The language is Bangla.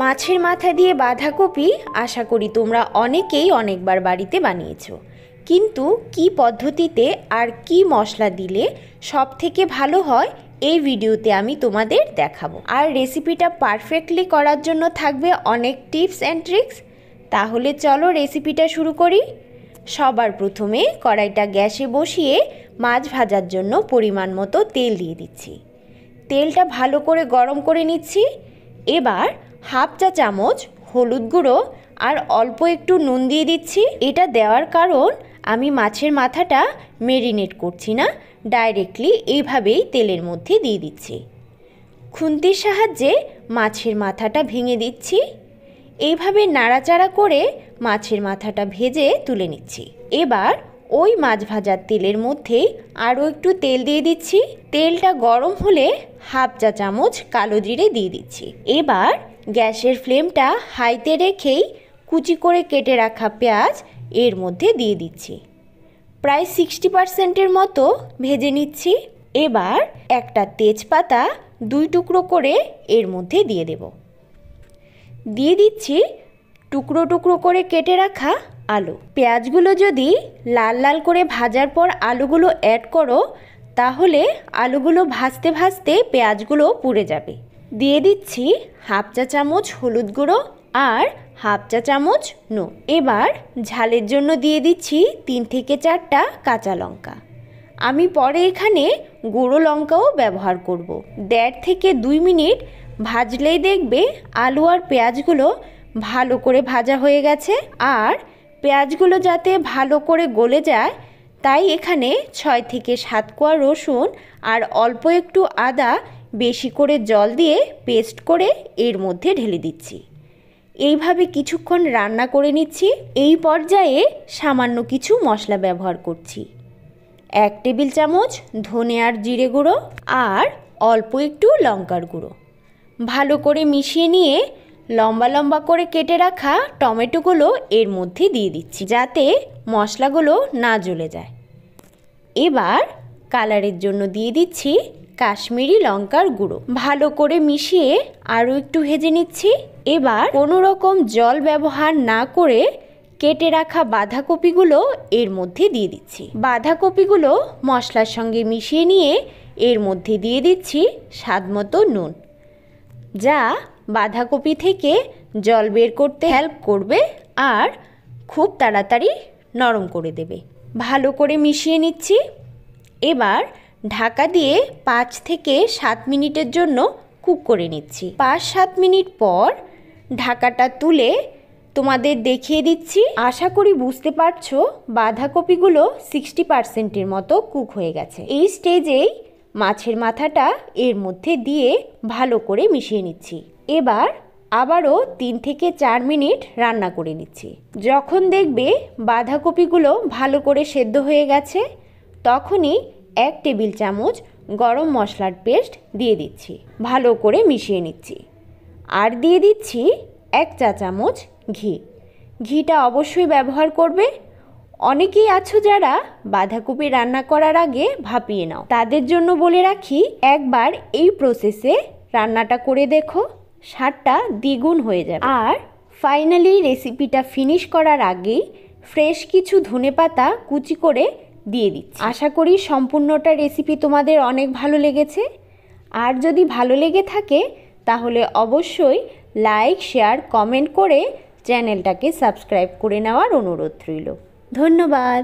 মাছের মাথা দিয়ে বাঁধাকপি আশা করি তোমরা অনেকেই অনেকবার বাড়িতে বানিয়েছো, কিন্তু কি পদ্ধতিতে আর কি মশলা দিলে সব থেকে ভালো হয় এই ভিডিওতে আমি তোমাদের দেখাবো। আর রেসিপিটা পারফেক্টলি করার জন্য থাকবে অনেক টিপস অ্যান্ড ট্রিক্স। তাহলে চলো রেসিপিটা শুরু করি। সবার প্রথমে কড়াইটা গ্যাসে বসিয়ে মাছ ভাজার জন্য পরিমাণ মতো তেল দিয়ে দিচ্ছি। তেলটা ভালো করে গরম করে নিচ্ছি। এবার হাফ চা চামচ হলুদ গুঁড়ো আর অল্প একটু নুন দিয়ে দিচ্ছি। এটা দেওয়ার কারণ আমি মাছের মাথাটা মেরিনেট করছি না, ডাইরেক্টলি এইভাবেই তেলের মধ্যে দিয়ে দিচ্ছি। খুন্তির সাহায্যে মাছের মাথাটা ভেঙে দিচ্ছি। এইভাবে নাড়াচাড়া করে মাছের মাথাটা ভেজে তুলে নিচ্ছি। এবার ওই মাছ ভাজার তেলের মধ্যে আরও একটু তেল দিয়ে দিচ্ছি। তেলটা গরম হলে হাফ চা চামচ কালো জিরে দিয়ে দিচ্ছি। এবার গ্যাসের ফ্লেমটা হাইতে রেখেই কুচি করে কেটে রাখা পেঁয়াজ এর মধ্যে দিয়ে দিচ্ছি। প্রায় 60%-এর মতো ভেজে নিচ্ছি। এবার একটা তেজপাতা 2 টুকরো করে এর মধ্যে দিয়ে দেব। দিয়ে দিচ্ছি টুকরো টুকরো করে কেটে রাখা আলু। পেঁয়াজগুলো যদি লাল লাল করে ভাজার পর আলুগুলো অ্যাড করো, তাহলে আলুগুলো ভাজতে ভাজতে পেঁয়াজগুলো পুড়ে যাবে। দিয়ে দিচ্ছি হাফ চা চামচ হলুদ গুঁড়ো আর হাফ চা চামচ নুন। এবার ঝালের জন্য দিয়ে দিচ্ছি 3 থেকে 4টা কাঁচা লঙ্কা। আমি পরে এখানে গুঁড়ো লঙ্কাও ব্যবহার করব। 1.5 থেকে 2 মিনিট ভাজলেই দেখবে আলু আর পেঁয়াজগুলো ভালো করে ভাজা হয়ে গেছে। আর পেঁয়াজগুলো যাতে ভালো করে গলে যায়, তাই এখানে 6 থেকে 7 কোয়া রসুন আর অল্প একটু আদা বেশি করে জল দিয়ে পেস্ট করে এর মধ্যে ঢেলে দিচ্ছি। এইভাবে কিছুক্ষণ রান্না করে নিচ্ছি। এই পর্যায়ে সামান্য কিছু মশলা ব্যবহার করছি। 1 টেবিল চামচ ধনে আর জিরে গুঁড়ো আর অল্প একটু লঙ্কার গুঁড়ো। ভালো করে মিশিয়ে নিয়ে লম্বা লম্বা করে কেটে রাখা টমেটোগুলো এর মধ্যে দিয়ে দিচ্ছি, যাতে মশলাগুলো না জ্বলে যায়। এবার কালারের জন্য দিয়ে দিচ্ছি কাশ্মীরি লঙ্কার গুঁড়ো। ভালো করে মিশিয়ে আরও একটু ভেজে নিচ্ছি। এবার কোনো রকম জল ব্যবহার না করে কেটে রাখা বাঁধাকপিগুলো এর মধ্যে দিয়ে দিচ্ছি। বাঁধাকপিগুলো মশলার সঙ্গে মিশিয়ে নিয়ে এর মধ্যে দিয়ে দিচ্ছি স্বাদমতো নুন, যা বাঁধাকপি থেকে জল বের করতে হেল্প করবে আর খুব তাড়াতাড়ি নরম করে দেবে। ভালো করে মিশিয়ে নিচ্ছি। এবার ঢাকা দিয়ে 5 থেকে 7 মিনিটের জন্য কুক করে নিচ্ছি। 5-7 মিনিট পর ঢাকাটা তুলে তোমাদের দেখিয়ে দিচ্ছি। আশা করি বুঝতে পারছো বাঁধাকপিগুলো 60%-এর মতো কুক হয়ে গেছে। এই স্টেজেই মাছের মাথাটা এর মধ্যে দিয়ে ভালো করে মিশিয়ে নিচ্ছি। এবার আবারও 3 থেকে 4 মিনিট রান্না করে নিচ্ছি। যখন দেখবে বাঁধাকপিগুলো ভালো করে সেদ্ধ হয়ে গেছে, তখনই 1 টেবিল চামচ গরম মশলার পেস্ট দিয়ে দিচ্ছি। ভালো করে মিশিয়ে নিচ্ছি। আর দিয়ে দিচ্ছি 1 চা চামচ ঘি। ঘিটা অবশ্যই ব্যবহার করবে। অনেকেই আছো যারা বাঁধাকপি রান্না করার আগে ভাপিয়ে নাও, তাদের জন্য বলে রাখি, একবার এই প্রসেসে রান্নাটা করে দেখো, স্বাদটা দ্বিগুণ হয়ে যাবে। আর ফাইনালি রেসিপিটা ফিনিশ করার আগেই ফ্রেশ কিছু ধনেপাতা কুচি করে দিয়ে দিচ্ছি। আশা করি সম্পূর্ণটা রেসিপি তোমাদের অনেক ভালো লেগেছে। আর যদি ভালো লেগে থাকে তাহলে অবশ্যই লাইক, শেয়ার, কমেন্ট করে চ্যানেলটাকে সাবস্ক্রাইব করে নেওয়ার অনুরোধ রইল। ধন্যবাদ।